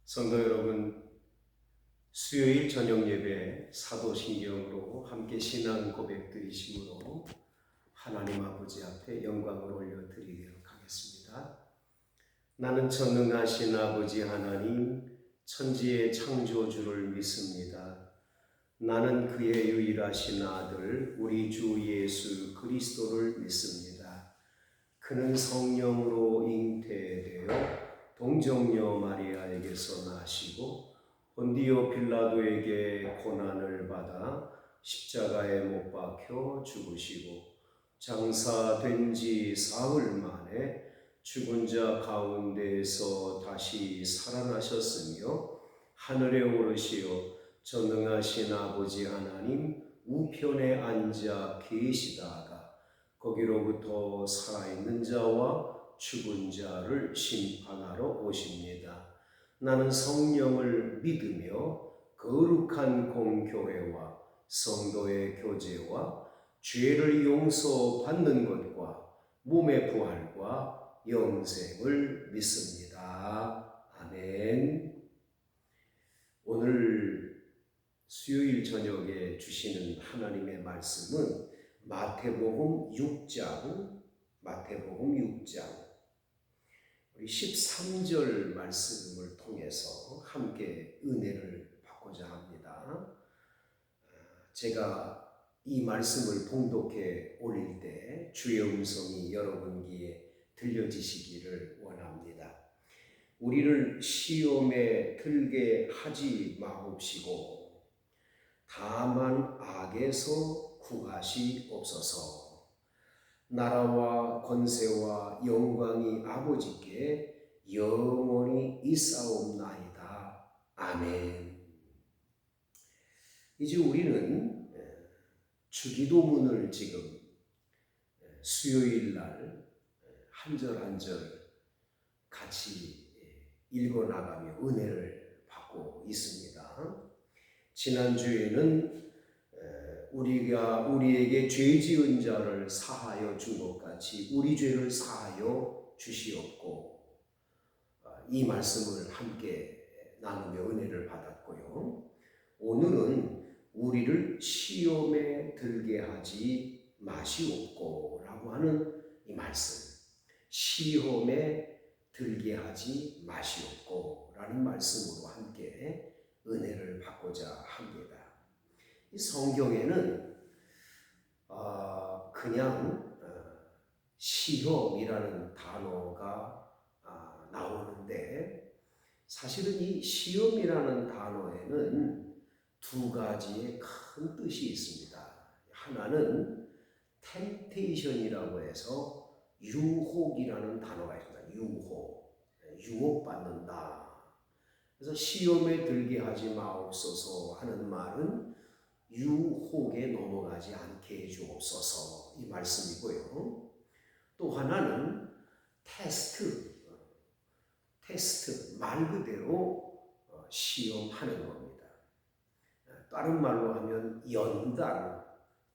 성도 여러분, 수요일 저녁 예배 사도신경으로 함께 신앙 고백 드리심으로 하나님 아버지 앞에 영광을 올려드리도록 하겠습니다. 나는 전능하신 아버지 하나님, 천지의 창조주를 믿습니다. 나는 그의 유일하신 아들, 우리 주 예수 그리스도를 믿습니다. 그는 성령으로 잉태되어 동정녀 마리아에게서 나시고 본디오 빌라도에게 고난을 받아 십자가에 못 박혀 죽으시고 장사된 지 사흘 만에 죽은 자 가운데에서 다시 살아나셨으며 하늘에 오르시어 전능하신 아버지 하나님 우편에 앉아 계시다가 거기로부터 살아있는 자와 죽은 자를 심판하러 오십니다. 나는 성령을 믿으며 거룩한 공교회와 성도의 교제와 죄를 용서받는 것과 몸의 부활과 영생을 믿습니다. 아멘. 오늘 수요일 저녁에 주시는 하나님의 말씀은 마태복음 6장 우리 13절 말씀을 통해서 함께 은혜를 받고자 합니다. 제가 이 말씀을 봉독해 올릴 때 주의 음성이 여러분 귀에 들려지시기를 원합니다. 우리를 시험에 들게 하지 마옵시고 다만 악에서 구하시옵소서. 나라와 권세와 영광이 아버지께 영원히 있사옵나이다. 아멘. 이제 우리는 주기도문을 지금 수요일 날 한 절 한 절 같이 읽어나가며 은혜를 받고 있습니다. 지난주에는 우리가 우리에게 죄 지은 자를 사하여 준 것 같이 우리 죄를 사하여 주시옵고, 이 말씀을 함께 나누며 은혜를 받았고요. 오늘은 우리를 시험에 들게 하지 마시옵고 라고 하는 이 말씀, 시험에 들게 하지 마시옵고 라는 말씀으로 함께 은혜를 받고자 합니다. 이 성경에는 그냥 시험이라는 단어가 나오는데, 사실은 이 시험이라는 단어에는 두 가지의 큰 뜻이 있습니다. 하나는 템테이션이라고 해서 유혹이라는 단어가 있습니다. 유혹받는다. 그래서 시험에 들게 하지 마옵소서 하는 말은 유혹에 넘어가지 않게 해주옵소서, 이 말씀이고요. 또 하나는 테스트, 말 그대로 시험하는 겁니다. 다른 말로 하면 연단,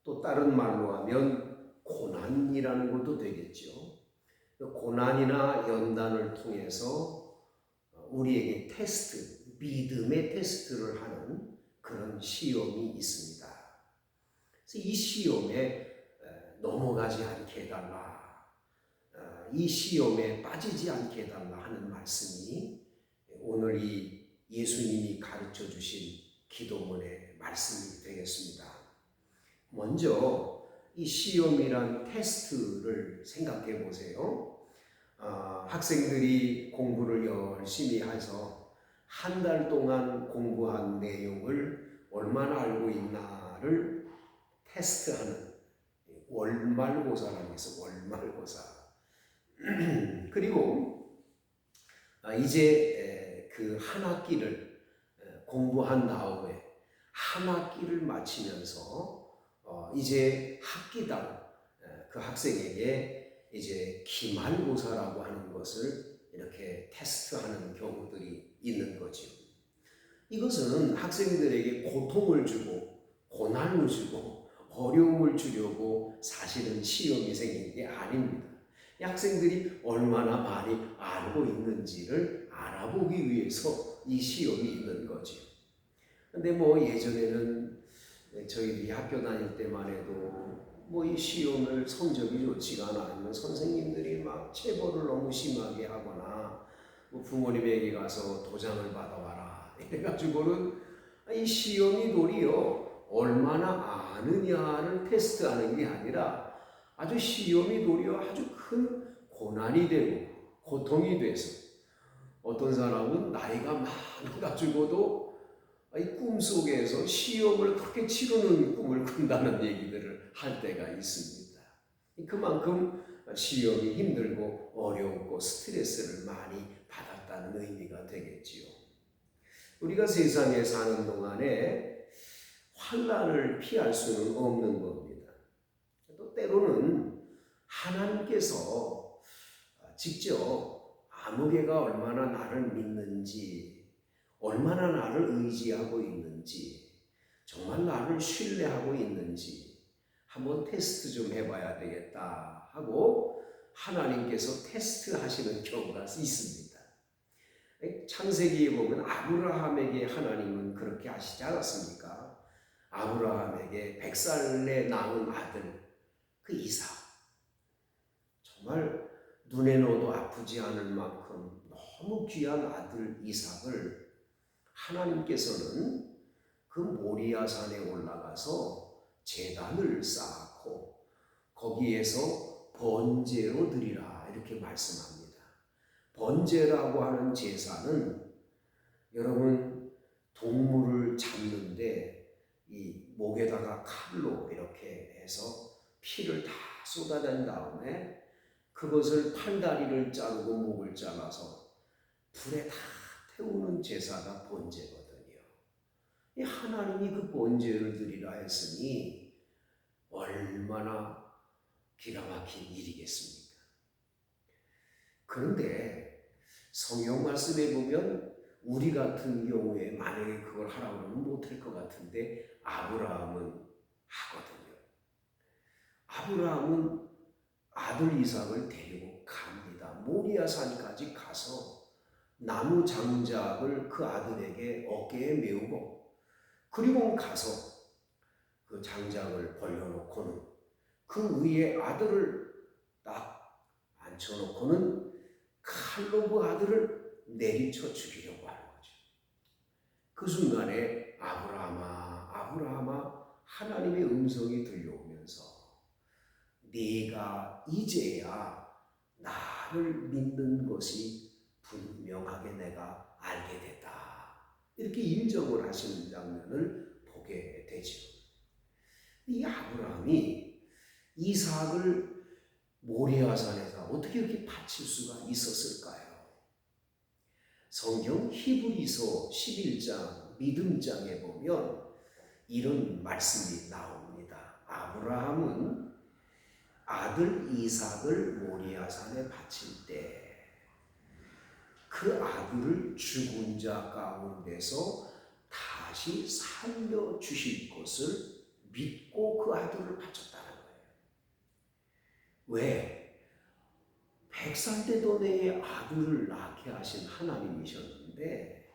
또 다른 말로 하면 고난이라는 것도 되겠죠. 고난이나 연단을 통해서 우리에게 테스트, 믿음의 테스트를 하는 그런 시험이 있습니다. 그래서 이 시험에 넘어가지 않게 해달라, 이 시험에 빠지지 않게 해달라 하는 말씀이 오늘 이 예수님이 가르쳐 주신 기도문의 말씀이 되겠습니다. 먼저 이 시험이란 테스트를 생각해 보세요. 학생들이 공부를 열심히 해서 한 달 동안 공부한 내용을 얼마나 알고 있나를 테스트하는 월말고사라는 것은 월말고사. 그리고 이제 그 한 학기를 공부한 다음에 한 학기를 마치면서 이제 학기당 그 학생에게 이제 기말고사라고 하는 것을 이렇게 테스트하는 경우들이 있는 거죠. 이것은 학생들에게 고통을 주고 고난을 주고 어려움을 주려고 사실은 시험이 생긴 게 아닙니다. 학생들이 얼마나 많이 알고 있는지를 알아보기 위해서 이 시험이 있는 거죠. 근데 뭐 예전에는 저희들이 학교 다닐 때만 해도 뭐 이 시험을 성적이 좋지가 않으면 선생님들이 막 체벌을 너무 심하게 하거나 뭐 부모님에게 가서 도장을 받아와라 이래가지고는 이 시험이 도리어 얼마나 아느냐를 테스트하는 게 아니라 아주 시험이 도리어 아주 큰 고난이 되고 고통이 돼서 어떤 사람은 나이가 많아가지고도 이 꿈속에서 시험을 그렇게 치르는 꿈을 꾼다는 얘기들을 할 때가 있습니다. 그만큼 시험이 힘들고 어렵고 스트레스를 많이 받았다는 의미가 되겠지요. 우리가 세상에 사는 동안에 환난을 피할 수는 없는 겁니다. 또 때로는 하나님께서 직접 아무개가 얼마나 나를 믿는지, 얼마나 나를 의지하고 있는지, 정말 나를 신뢰하고 있는지 한번 테스트 좀 해봐야 되겠다 하고 하나님께서 테스트하시는 경우가 있습니다. 창세기에 보면 아브라함에게 하나님은 그렇게 하시지 않았습니까? 아브라함에게 100살에 낳은 아들 그 이삭, 정말 눈에 넣어도 아프지 않을 만큼 너무 귀한 아들 이삭을 하나님께서는 그 모리아산에 올라가서 제단을 쌓고 거기에서 번제로 드리라 이렇게 말씀합니다. 번제라고 하는 제사는 여러분 동물을 잡는데 이 목에다가 칼로 이렇게 해서 피를 다 쏟아낸 다음에 그것을 팔다리를 자르고 목을 잘라서 불에 다 태우는 제사가 번제거든요. 이 하나님이 그 번제를 드리라 했으니 얼마나 기가 막힌 일이겠습니까? 그런데 성경 말씀에 보면 우리 같은 경우에 만약에 그걸 하라고 하면 못할 것 같은데 아브라함은 하거든요. 아브라함은 아들 이삭을 데리고 갑니다. 모리아산까지 가서 나무 장작을 그 아들에게 어깨에 메우고 그리고 가서 그 장작을 벌려놓고는 그 위에 아들을 딱 앉혀놓고는 칼로 그 아들을 내리쳐 죽이려고 하는 거죠. 그 순간에 아브라함아 아브라함아 하나님의 음성이 들려오면서 네가 이제야 나를 믿는 것이 분명하게 내가 알게 됐다. 이렇게 인정을 하시는 장면을 보게 되죠. 이 아브라함이 이삭을 모리아산에서 어떻게 이렇게 바칠 수가 있었을까요? 성경 히브리서 11장 믿음장에 보면 이런 말씀이 나옵니다. 아브라함은 아들 이삭을 모리아산에 바칠 때 그 아들을 죽은 자 가운데서 다시 살려주실 것을 믿고 그 아들을 바쳤다는 거예요. 왜? 100살 되던 해에 아들을 낳게 하신 하나님이셨는데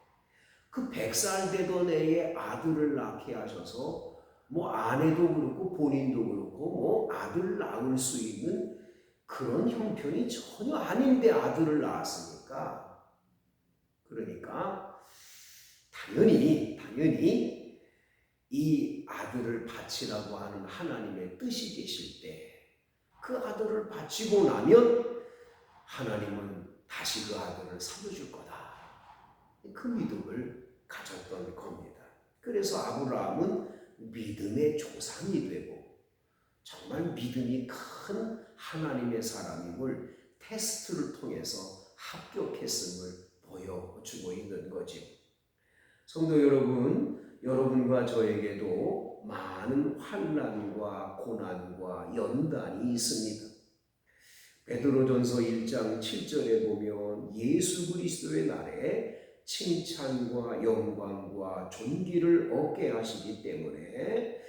그 100살 되던 해에 아들을 낳게 하셔서 뭐 아내도 그렇고 본인도 그렇고 뭐 아들 낳을 수 있는 그런 형편이 전혀 아닌데 아들을 낳았으니까 그러니까 당연히 이 아들을 바치라고 하는 하나님의 뜻이 계실 때 그 아들을 바치고 나면 하나님은 다시 그 아들을 살려줄 거다. 그 믿음을 가졌던 겁니다. 그래서 아브라함은 믿음의 조상이 되고 정말 믿음이 큰 하나님의 사람임을 테스트를 통해서 합격했음을 보여주고 있는 거죠. 성도 여러분, 여러분과 저에게도 많은 환난과 고난과 연단이 있습니다. 베드로전서 1장 7절에 보면 예수 그리스도의 날에 칭찬과 영광과 존귀를 얻게 하시기 때문에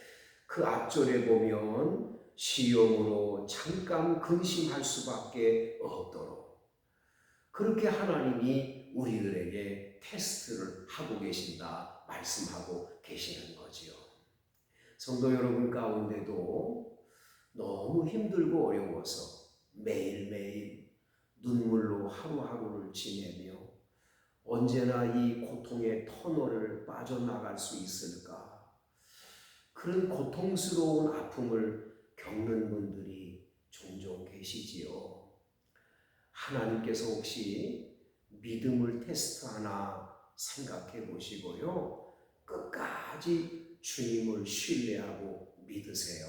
그 앞절에 보면 시험으로 잠깐 근심할 수밖에 없도록 그렇게 하나님이 우리들에게 테스트를 하고 계신다 말씀하고 계시는 거지요. 성도 여러분 가운데도 너무 힘들고 어려워서 매일매일 눈물로 하루하루를 지내며 언제나 이 고통의 터널을 빠져나갈 수 있을까? 그런 고통스러운 아픔을 겪는 분들이 종종 계시지요. 하나님께서 혹시 믿음을 테스트하나 생각해 보시고요. 끝까지 주님을 신뢰하고 믿으세요.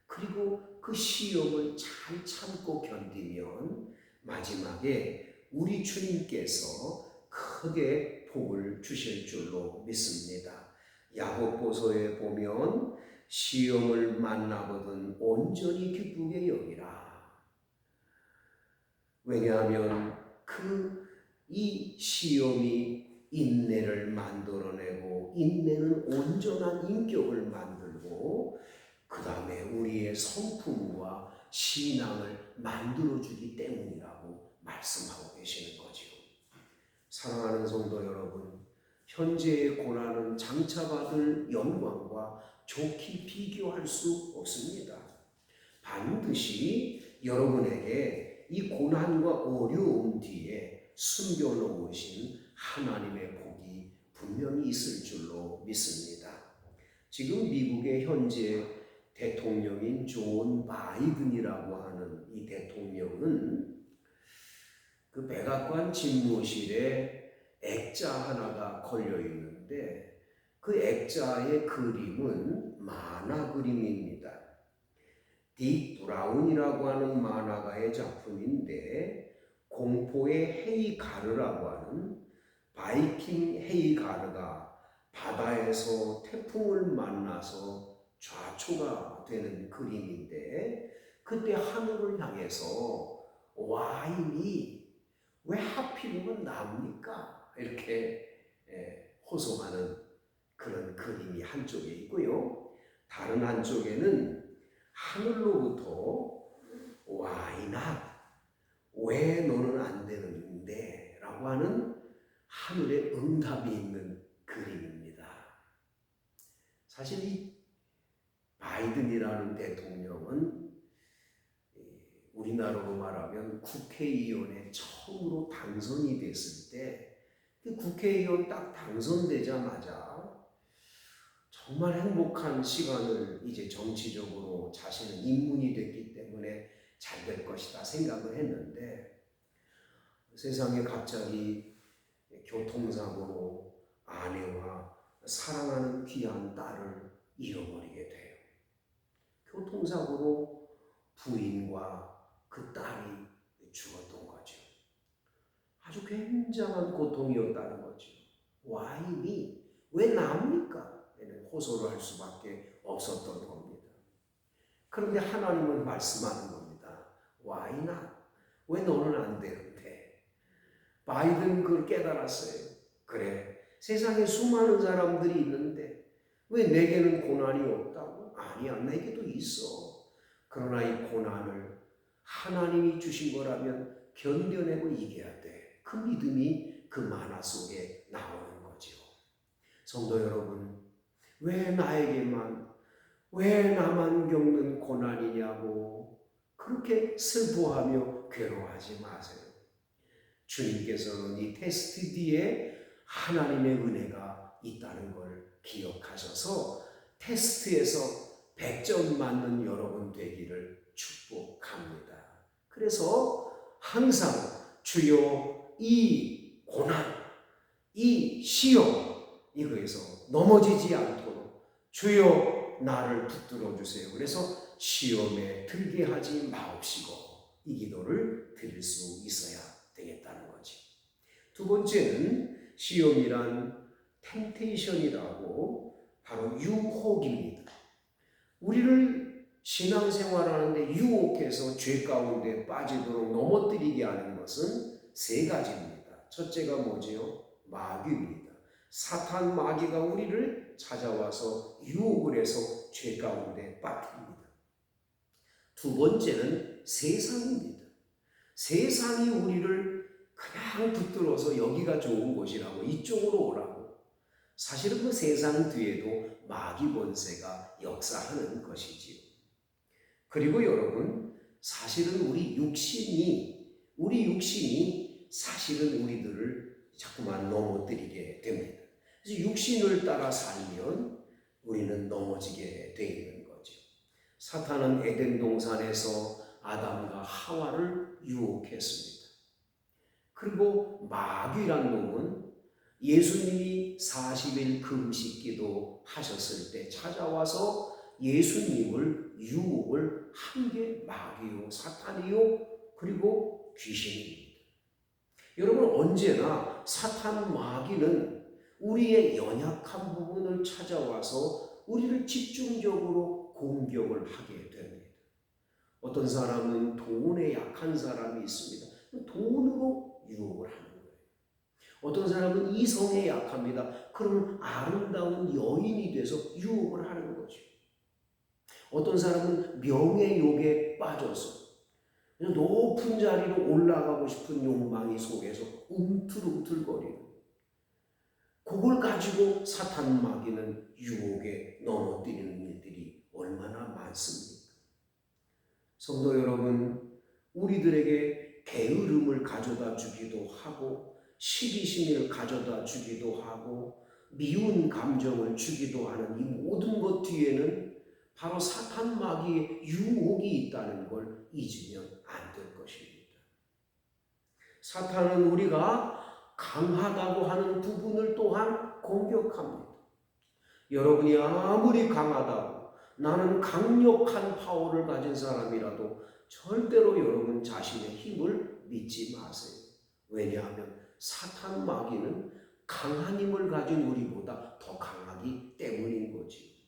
그리고 그 시험을 잘 참고 견디면 마지막에 우리 주님께서 크게 복을 주실 줄로 믿습니다. 야고보서에 보면 시험을 만나거든 온전히 기쁘게 여기라. 왜냐하면 이 시험이 인내를 만들어내고 인내는 온전한 인격을 만들고 그 다음에 우리의 성품과 신앙을 만들어주기 때문이라고 말씀하고 계시는 거죠. 사랑하는 성도 여러분, 현재의 고난은 장차받을 영광과 좋게 비교할 수 없습니다. 반드시 여러분에게 이 고난과 어려움 뒤에 숨겨놓으신 하나님의 복이 분명히 있을 줄로 믿습니다. 지금 미국의 현재 대통령인 존 바이든이라고 하는 이 대통령은 그 백악관 집무실에 액자 하나가 걸려 있는데 그 액자의 그림은 만화 그림입니다. 딕 브라운이라고 하는 만화가의 작품인데 공포의 헤이가르라고 하는 바이킹 헤이가르가 바다에서 태풍을 만나서 좌초가 되는 그림인데 그때 하늘을 향해서 와인이 왜 하필이면 납니까? 이렇게 호소하는 그런 그림이 한쪽에 있고요. 다른 한쪽에는 하늘로부터 와인아 왜 너는 안 되는데? 라고 하는 하늘의 응답이 있는 그림입니다. 사실 이 바이든이라는 대통령은 우리나라로 말하면 국회의원에 처음으로 당선이 됐을 때 그 국회의원 딱 당선되자마자 정말 행복한 시간을 이제 정치적으로 자신은 입문이 됐기 때문에 잘 될 것이다 생각을 했는데 세상에 갑자기 교통사고로 아내와 사랑하는 귀한 딸을 잃어버리게 돼요. 교통사고로 부인과 그 딸이 죽었던 거죠. 아주 굉장한 고통이었다는 거죠. 와인이 왜 납니까? 호소를 할 수밖에 없었던 겁니다. 그런데 하나님은 말씀하는 겁니다. 와인아, 왜 너는 안 되는데? 바이든 그걸 깨달았어요. 그래, 세상에 수많은 사람들이 있는데 왜 내게는 고난이 없다고? 아니야, 내게도 있어. 그러나 이 고난을 하나님이 주신 거라면 견뎌내고 이겨야 돼. 그 믿음이 그 만화 속에 나오는 거죠. 성도 여러분, 왜 나에게만, 왜 나만 겪는 고난이냐고 그렇게 슬퍼하며 괴로워하지 마세요. 주님께서는 이 테스트 뒤에 하나님의 은혜가 있다는 걸 기억하셔서 테스트에서 100점 맞는 여러분 되기를 축복합니다. 그래서 항상 주여 이 고난, 이 시험 이거에서 넘어지지 않도록 주여 나를 붙들어 주세요. 그래서 시험에 들게 하지 마옵시고 이 기도를 드릴 수 있어야 되겠다는 거지. 두 번째는 시험이란 템테이션이라고 바로 유혹입니다. 우리를 신앙생활하는데 유혹해서 죄 가운데 빠지도록 넘어뜨리게 하는 것은 세 가지입니다. 첫째가 뭐지요? 마귀입니다. 사탄 마귀가 우리를 찾아와서 유혹을 해서 죄 가운데 빠뜨립니다. 두 번째는 세상입니다. 세상이 우리를 그냥 붙들어서 여기가 좋은 곳이라고 이쪽으로 오라고. 사실은 그 세상 뒤에도 마귀 권세가 역사하는 것이지요. 그리고 여러분, 사실은 우리 육신이 사실은 우리들을 자꾸만 넘어뜨리게 됩니다. 그래서 육신을 따라 살면 우리는 넘어지게 돼 있는 거죠. 사탄은 에덴 동산에서 아담과 하와를 유혹했습니다. 그리고 마귀란 놈은 예수님이 40일 금식기도 하셨을 때 찾아와서 예수님을 유혹을 한 게 마귀요, 사탄이요, 그리고 귀신입니다. 여러분, 언제나 사탄 마귀는 우리의 연약한 부분을 찾아와서 우리를 집중적으로 공격을 하게 됩니다. 어떤 사람은 돈에 약한 사람이 있습니다. 돈으로 유혹을 하는 거예요. 어떤 사람은 이성에 약합니다. 그러면 아름다운 여인이 돼서 유혹을 하는 거죠. 어떤 사람은 명예욕에 빠져서 높은 자리로 올라가고 싶은 욕망이 속에서 움틀움틀거리는, 그걸 가지고 사탄 마귀는 유혹에 넘어뜨리는 일들이 얼마나 많습니까? 성도 여러분, 우리들에게 게으름을 가져다 주기도 하고 시기심을 가져다 주기도 하고 미운 감정을 주기도 하는 이 모든 것 뒤에는 바로 사탄 마귀의 유혹이 있다는 걸 잊으면 안 될 것입니다. 사탄은 우리가 강하다고 하는 부분을 또한 공격합니다. 여러분이 아무리 강하다고, 나는 강력한 파워를 가진 사람이라도 절대로 여러분 자신의 힘을 믿지 마세요. 왜냐하면 사탄 마귀는 강한 힘을 가진 우리보다 더 강하기 때문인 거지.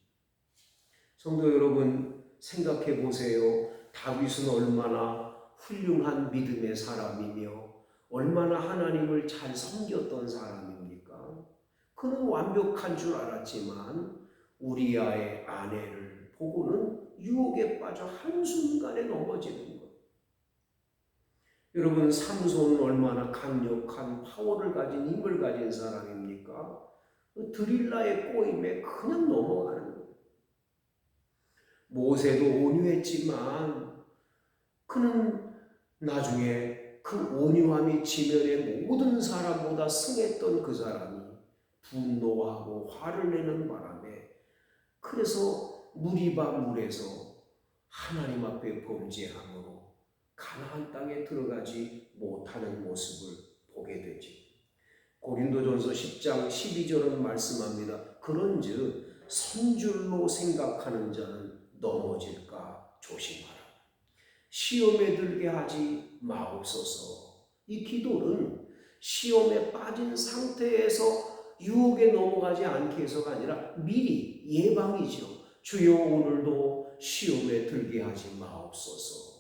성도 여러분, 생각해 보세요. 다윗은 얼마나 훌륭한 믿음의 사람이며 얼마나 하나님을 잘 섬겼던 사람입니까? 그는 완벽한 줄 알았지만 우리아의 아내를 보고는 유혹에 빠져 한순간에 넘어지는 것. 여러분, 삼손은 얼마나 강력한 파워를 가진 힘을 가진 사람입니까? 드릴라의 꼬임에 그냥 넘어가는 거예요. 모세도 온유했지만 그는 나중에 그 온유함이 지면의 모든 사람보다 승했던 그 사람이 분노하고 화를 내는 바람에, 그래서 무리바 물에서 하나님 앞에 범죄함으로 가나안 땅에 들어가지 못하는 모습을 보게 되죠. 고린도전서 10장 12절은 말씀합니다. 그런즉 선줄로 생각하는 자는 넘어질까 조심하라. 시험에 들게 하지 마옵소서. 이 기도는 시험에 빠진 상태에서 유혹에 넘어가지 않게 해서가 아니라 미리 예방이죠. 주여, 오늘도 시험에 들게 하지 마옵소서.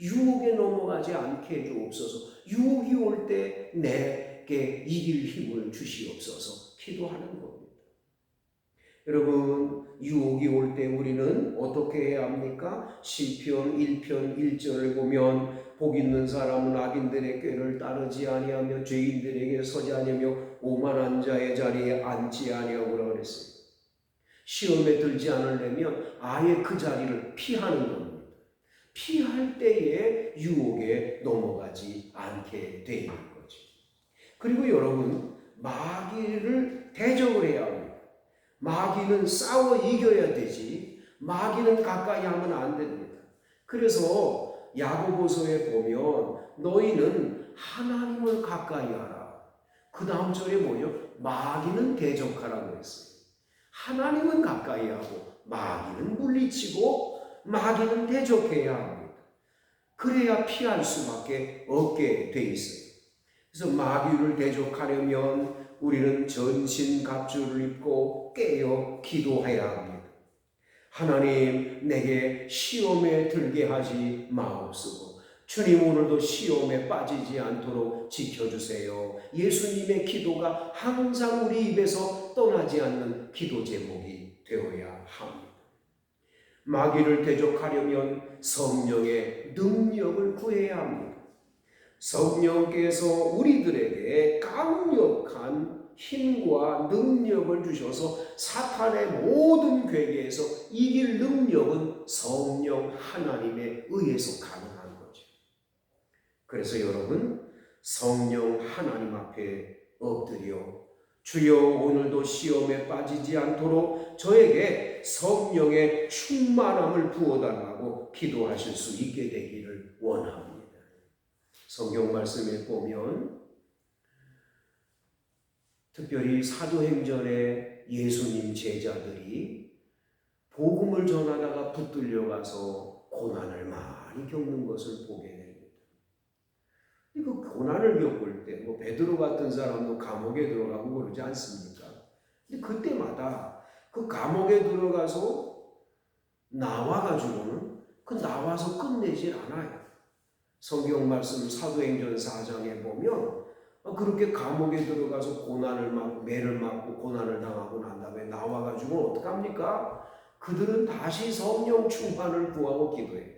유혹에 넘어가지 않게 해주옵소서. 유혹이 올 때 내게 이길 힘을 주시옵소서. 기도하는 겁니다. 여러분, 유혹이 올 때 우리는 어떻게 해야 합니까? 시편 1편 1절을 보면 복 있는 사람은 악인들의 꾀를 따르지 아니하며 죄인들에게 서지 아니하며 오만한 자의 자리에 앉지 아니하고 그랬어요. 시험에 들지 않으려면 아예 그 자리를 피하는 겁니다. 피할 때에 유혹에 넘어가지 않게 되는 거죠. 그리고 여러분, 마귀를 대적을 해야 합니다. 마귀는 싸워 이겨야 되지 마귀는 가까이 하면 안 됩니다. 그래서 야고보서에 보면 너희는 하나님을 가까이 하라. 그 다음 절에 뭐예요? 마귀는 대적하라고 했어요. 하나님은 가까이 하고 마귀는 물리치고 마귀는 대적해야 합니다. 그래야 피할 수밖에 없게 돼 있어요. 그래서 마귀를 대적하려면 우리는 전신갑주를 입고 깨어 기도해야 합니다. 하나님, 내게 시험에 들게 하지 마옵소서. 주님, 오늘도 시험에 빠지지 않도록 지켜주세요. 예수님의 기도가 항상 우리 입에서 떠나지 않는 기도 제목이 되어야 합니다. 마귀를 대적하려면 성령의 능력을 구해야 합니다. 성령께서 우리들에게 강력한 힘과 능력을 주셔서 사탄의 모든 괴계에서 이길 능력은 성령 하나님에 의해서 가능한 거죠. 그래서 여러분, 성령 하나님 앞에 엎드려 주여 오늘도 시험에 빠지지 않도록 저에게 성령의 충만함을 부어달라고 기도하실 수 있게 되기를 원합니다. 성경 말씀에 보면 특별히 사도행전에 예수님 제자들이 복음을 전하다가 붙들려 가서 고난을 많이 겪는 것을 보게 됩니다. 그 고난을 겪을 때 뭐 베드로 같은 사람도 감옥에 들어가고 그러지 않습니까? 근데 그때마다 그 감옥에 들어가서 나와가지고는 나와서 끝내질 않아요. 성경 말씀 사도행전 4장에 보면 그렇게 감옥에 들어가서 고난을 맞고 매를 맞고 고난을 당하고 난 다음에 나와가지고 어떡합니까? 그들은 다시 성령 충만을 구하고 기도해요.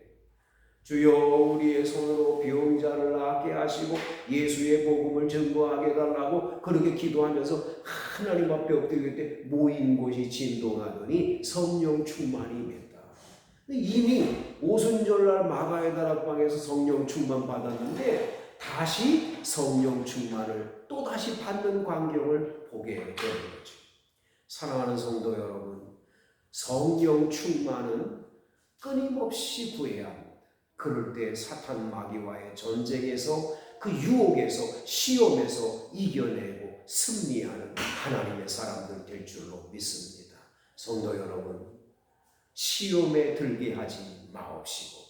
주여 우리의 손으로 병자를 낫게 하시고 예수의 복음을 증거하게 해달라고 그렇게 기도하면서 하나님 앞에 엎드릴 때 모인 곳이 진동하더니 성령 충만이 임했다. 이미 오순절날 마가의 다락방에서 성령 충만 받았는데 다시 성령 충만을 또다시 받는 광경을 보게 되는 거죠. 사랑하는 성도 여러분, 성령 충만은 끊임없이 구해야 합니다. 그럴 때 사탄 마귀와의 전쟁에서 그 유혹에서 시험에서 이겨내고 승리하는 하나님의 사람들 될 줄로 믿습니다. 성도 여러분, 시험에 들게 하지 마옵시고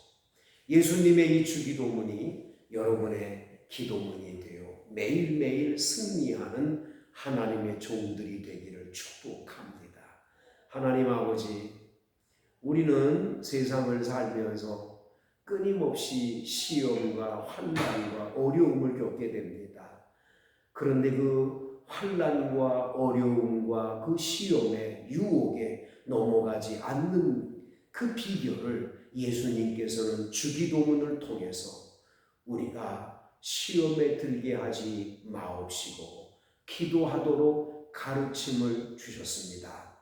예수님의 이 주기도문이 여러분의 기도문이 되어 매일매일 승리하는 하나님의 종들이 되기를 축복합니다. 하나님 아버지, 우리는 세상을 살면서 끊임없이 시험과 환난과 어려움을 겪게 됩니다. 그런데 그 환난과 어려움과 그 시험의 유혹에 넘어가지 않는 그 비결을 예수님께서는 주기도문을 통해서 우리가 시험에 들게 하지 마옵시고 기도하도록 가르침을 주셨습니다.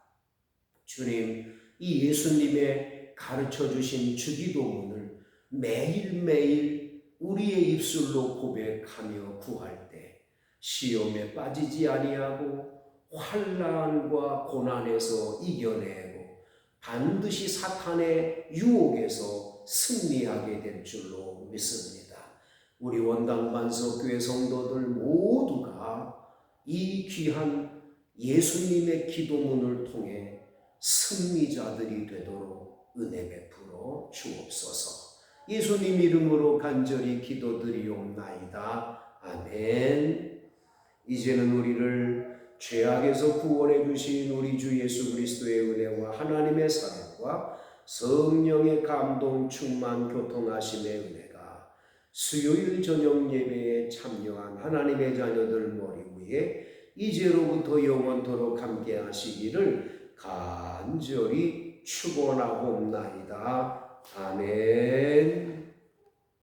주님, 이 예수님의 가르쳐 주신 주기도문을 매일매일 우리의 입술로 고백하며 구할 때 시험에 빠지지 아니하고 환난과 고난에서 이겨내고 반드시 사탄의 유혹에서 승리하게 될 줄로 믿습니다. 우리 원당반석교회 성도들 모두가 이 귀한 예수님의 기도문을 통해 승리자들이 되도록 은혜 베풀어 주옵소서. 예수님 이름으로 간절히 기도드리옵나이다. 아멘. 이제는 우리를 죄악에서 구원해 주신 우리 주 예수 그리스도의 은혜와 하나님의 사랑과 성령의 감동 충만 교통하심의 은혜가 수요일 저녁 예배에 참여한 하나님의 자녀들 머리 위에 이제로부터 영원토록 함께 하시기를 간절히 축원하옵나이다. 아멘.